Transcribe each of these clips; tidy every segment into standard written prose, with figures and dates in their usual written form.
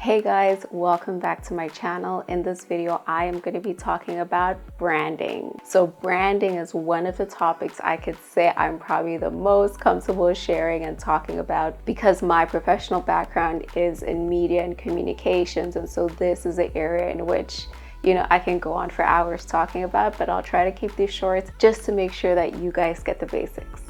Hey guys, welcome back to my channel. In this video, I am going to be talking about branding. So branding is one of the topics I could say I'm probably the most comfortable sharing and talking about because my professional background is in media and communications. And so this is an area in which I can go on for hours talking about, but I'll try to keep these short just to make sure that you guys get the basics.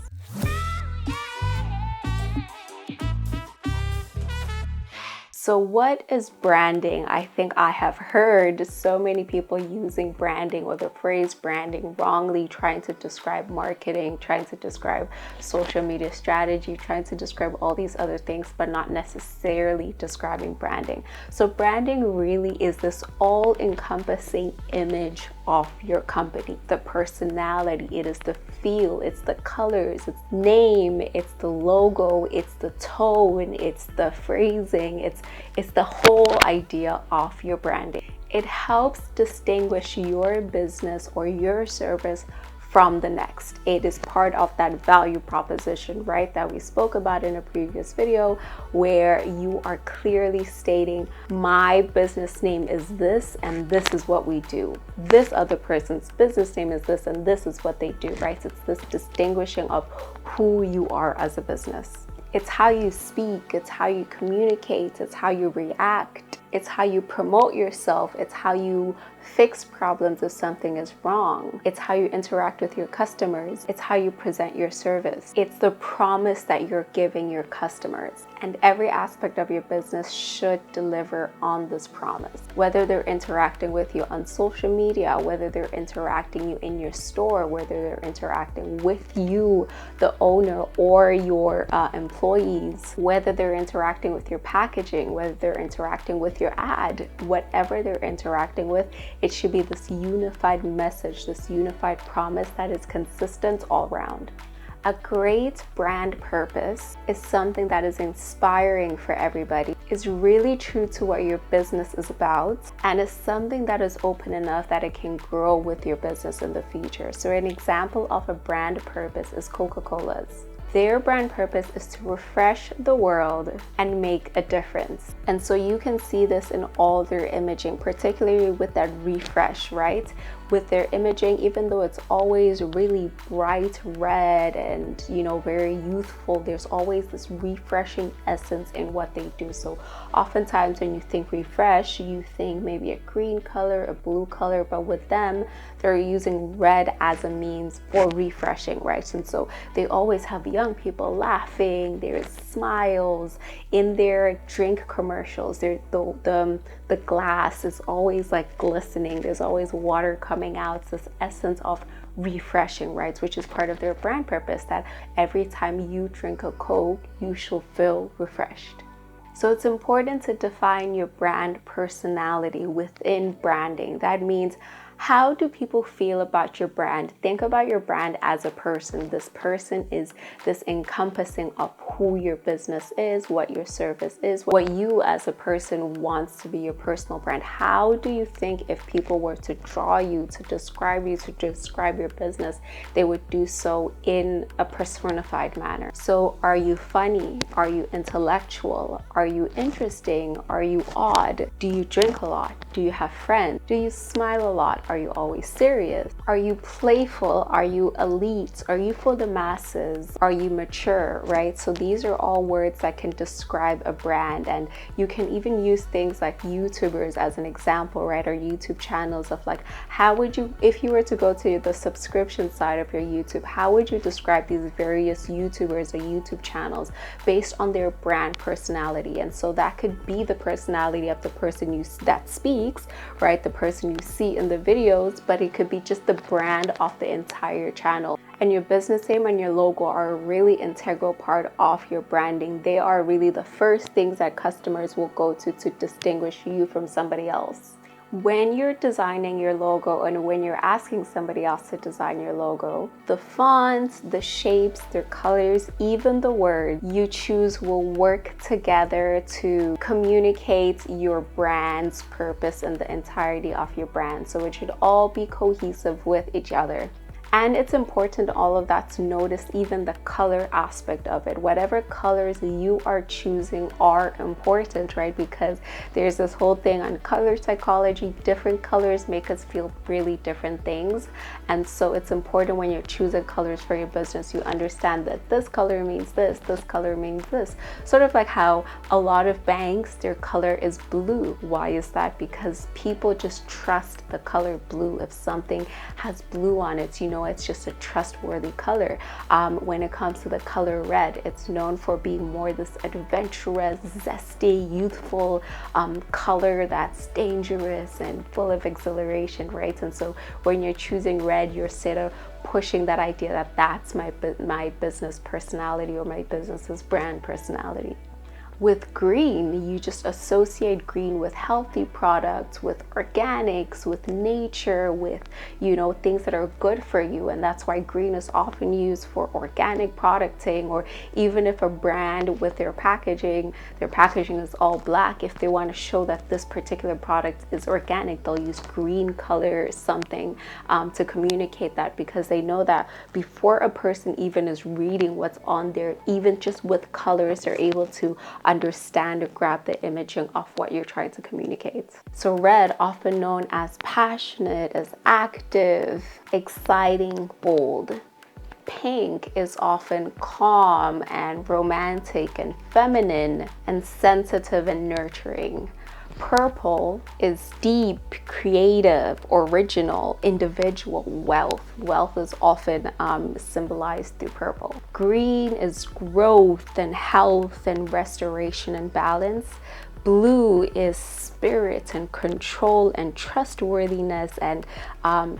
So what is branding? I think I have heard so many people using branding or the phrase branding wrongly, trying to describe marketing, trying to describe social media strategy, trying to describe all these other things, but not necessarily describing branding. So branding really is this all-encompassing image of your company, the personality, it is the feel, it's the colors, it's name, it's the logo, it's the tone, it's the phrasing, it's the whole idea of your branding. It helps distinguish your business or your service from the next. It is part of that value proposition, right, that we spoke about in a previous video, where you are clearly stating my business name is this and this is what we do. This other person's business name is this and this is what they do, right? It's this distinguishing of who you are as a business. It's how you speak, it's how you communicate, it's how you react, it's how you promote yourself, it's how you fix problems if something is wrong, it's how you interact with your customers, it's how you present your service. It's the promise that you're giving your customers. And every aspect of your business should deliver on this promise. Whether they're interacting with you on social media, whether they're interacting you in your store, whether they're interacting with you, the owner, or your employees, whether they're interacting with your packaging, whether they're interacting with your ad, whatever they're interacting with, it should be this unified message, this unified promise that is consistent all around. A great brand purpose is something that is inspiring for everybody, is really true to what your business is about, and is something that is open enough that it can grow with your business in the future. So an example of a brand purpose is Coca-Cola's. Their brand purpose is to refresh the world and make a difference. And so you can see this in all their imaging, particularly with that refresh, right? With their imaging, even though it's always really bright red and, very youthful, there's always this refreshing essence in what they do. So oftentimes when you think refresh, you think maybe a green color, a blue color, but with them, they're using red as a means for refreshing, right? And so they always have young people laughing, there's smiles in their drink commercials. The glass is always like glistening, there's always water coming out. It's this essence of refreshing, right? Which is part of their brand purpose, that every time you drink a Coke, you shall feel refreshed. So it's important to define your brand personality within branding. That means, how do people feel about your brand? Think about your brand as a person. This person is this encompassing of who your business is, what your service is, what you as a person wants to be your personal brand. How do you think if people were to draw you, to describe your business, they would do so in a personified manner? So are you funny? Are you intellectual? Are you interesting? Are you odd? Do you drink a lot? Do you have friends? Do you smile a lot? Are you always serious? Are you playful? Are you elite? Are you for the masses? Are you mature, right? So these are all words that can describe a brand, and you can even use things like YouTubers as an example, right? Or YouTube channels of like, how would you, if you were to go to the subscription side of your YouTube, how would you describe these various YouTubers or YouTube channels based on their brand personality? And so that could be the personality of the person that speaks, right? The person you see in the videos, but it could be just the brand of the entire channel. And your business name and your logo are a really integral part of your branding. They are really the first things that customers will go to distinguish you from somebody else. When you're designing your logo and when you're asking somebody else to design your logo, the fonts, the shapes, their colors, even the word you choose will work together to communicate your brand's purpose and the entirety of your brand. So it should all be cohesive with each other. And it's important, all of that, to notice even the color aspect of it. Whatever colors you are choosing are important, right? Because there's this whole thing on color psychology. Different colors make us feel really different things. And so it's important when you're choosing colors for your business, you understand that this color means this color means this. Sort of like how a lot of banks, their color is blue. Why is that? Because people just trust the color blue. If something has blue on it, you know it's just a trustworthy color. When it comes to the color red, it's known for being more this adventurous, zesty, youthful color that's dangerous and full of exhilaration, right? And so when you're choosing red, you're sort of pushing that idea that that's my business personality, or my business's brand personality. With green, you just associate green with healthy products, with organics, with nature, with, you know, things that are good for you. And that's why green is often used for organic producting, or even if a brand with their packaging is all black, if they want to show that this particular product is organic, they'll use green color or something to communicate that, because they know that before a person even is reading what's on there, even just with colors, they're able to understand or grab the imaging of what you're trying to communicate. So red, often known as passionate, as active, exciting, bold. Pink is often calm and romantic and feminine and sensitive and nurturing. Purple is deep, creative, original, individual, wealth. Wealth is often symbolized through purple. Green is growth and health and restoration and balance. Blue is spirit and control and trustworthiness and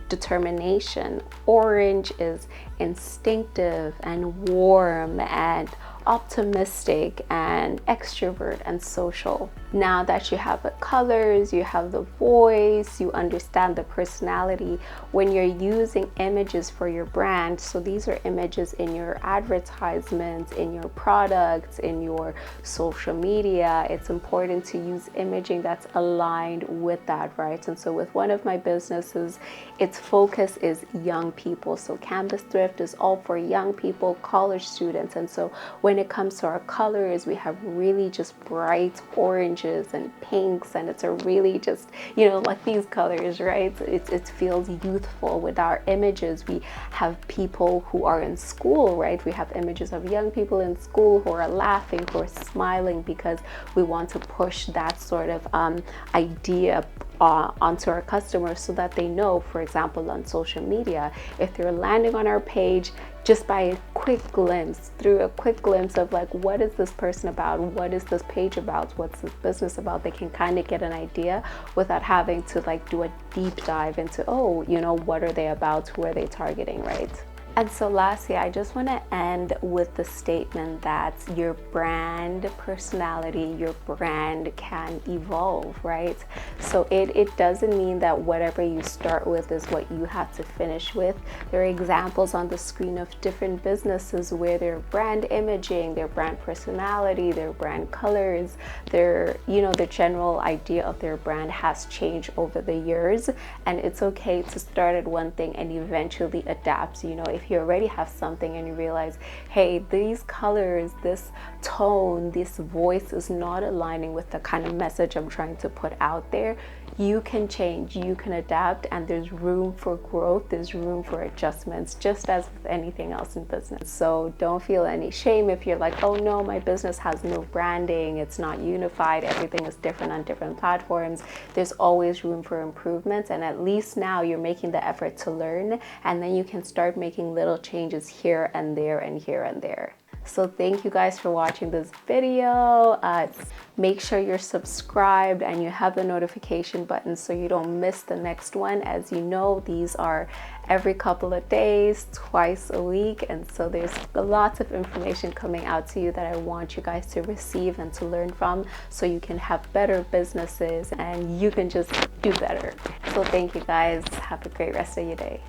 determination. Orange is instinctive and warm and optimistic and extrovert and social. Now that you have the colors, you have the voice, you understand the personality, when you're using images for your brand, so these are images in your advertisements, in your products, in your social media, it's important to use imaging that's aligned with that, right? And so with one of my businesses, its focus is young people. So Canvas Thrift is all for young people, college students. And so when it comes to our colors, we have really just bright oranges and pinks, and it's a really just, you know, like these colors, right? It feels youthful. With our images, we have people who are in school, right? We have images of young people in school who are laughing, who are smiling, because we want to push that sort of idea onto our customers, so that they know, for example, on social media, if they're landing on our page, just by a quick glimpse, through a quick glimpse of like, what is this person about? What is this page about? What's this business about? They can kind of get an idea without having to like do a deep dive into, oh, you know, what are they about? Who are they targeting, right? And so lastly, I just want to end with the statement that your brand personality, your brand can evolve, right? So it doesn't mean that whatever you start with is what you have to finish with. There are examples on the screen of different businesses where their brand imaging, their brand personality, their brand colors, their, you know, the general idea of their brand has changed over the years. And it's okay to start at one thing and eventually adapt. You know, if you already have something and you realize, hey, these colors, this tone, this voice is not aligning with the kind of message I'm trying to put out there, you can change, you can adapt, and there's room for growth, there's room for adjustments, just as with anything else in business. So don't feel any shame if you're like, oh no, my business has no branding, it's not unified, everything is different on different platforms. There's always room for improvements, and at least now you're making the effort to learn, and then you can start making little changes here and there and here and there. So thank you guys for watching this video. Make sure you're subscribed and you have the notification button so you don't miss the next one. As you know, these are every couple of days, twice a week, and so there's lots of information coming out to you that I want you guys to receive and to learn from, so you can have better businesses and you can just do better. So thank you guys. Have a great rest of your day.